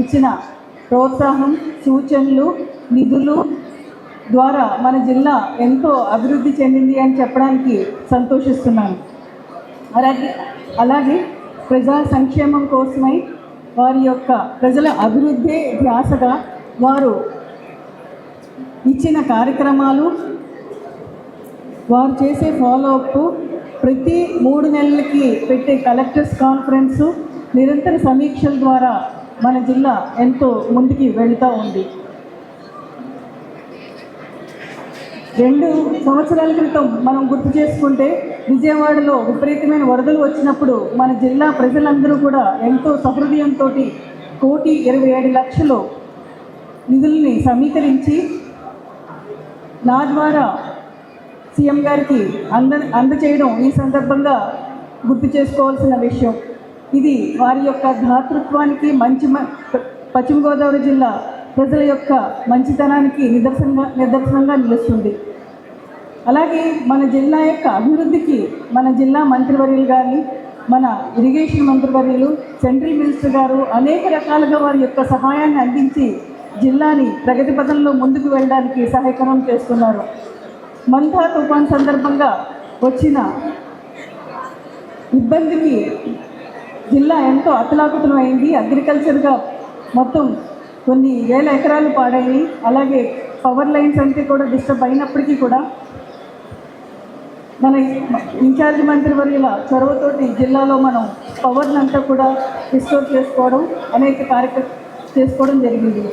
ఇచ్చిన ప్రోత్సాహం, సూచనలు, నిధులు ద్వారా మన జిల్లా ఎంతో అభివృద్ధి చెందింది అని చెప్పడానికి సంతోషిస్తున్నాను. అలాగే ప్రజా సంక్షేమం కోసమై వారి యొక్క ప్రజల అభివృద్ధి ధ్యాసగా వారు ఇచ్చిన కార్యక్రమాలు, వారు చేసే ఫాలోఅప్, ప్రతి 3 నెలలకి పెట్టే కలెక్టర్స్ కాన్ఫరెన్సు, నిరంతర సమీక్షల ద్వారా మన జిల్లా ఎంతో ముందుకి వెళ్తూ ఉంది. 2 సంవత్సరాల క్రితం మనం గుర్తు చేసుకుంటే విజయవాడలో విపరీతమైన వరదలు వచ్చినప్పుడు మన జిల్లా ప్రజలందరూ కూడా ఎంతో సహృదయంతో 1,27,00,000 నిధుల్ని సమీకరించి నా ద్వారా సీఎం గారికి అందచేయడం ఈ సందర్భంగా గుర్తు చేసుకోవాల్సిన విషయం. ఇది వారి యొక్క ధాతృత్వానికి, పశ్చిమ గోదావరి జిల్లా ప్రజల యొక్క మంచితనానికి నిదర్శనంగా నిలుస్తుంది. అలాగే మన జిల్లా యొక్క అభివృద్ధికి మన జిల్లా మంత్రివర్యులు కానీ, మన ఇరిగేషన్ మంత్రివర్యులు, సెంట్రల్ మినిస్టర్ గారు అనేక రకాలుగా వారి యొక్క సహాయాన్ని అందించి జిల్లాని ప్రగతి పథంలో ముందుకు వెళ్ళడానికి సహాయకరం చేస్తున్నారు. మంథా తుఫాన్ సందర్భంగా వచ్చిన ఇబ్బందికి జిల్లా ఎంతో అతలాకుతలమైంది. అగ్రికల్చర్గా మొత్తం కొన్ని వేల ఎకరాలు పాడాయి. అలాగే పవర్ లైన్స్ అంతా కూడా డిస్టర్బ్ అయినప్పటికీ కూడా మన ఇన్ఛార్జ్ మంత్రివర్యుల చొరవతోటి జిల్లాలో మనం పవర్నంతా కూడా రిస్టోర్ చేసుకోవడం, అనేక కార్యక్రమాలు చేసుకోవడం జరిగింది.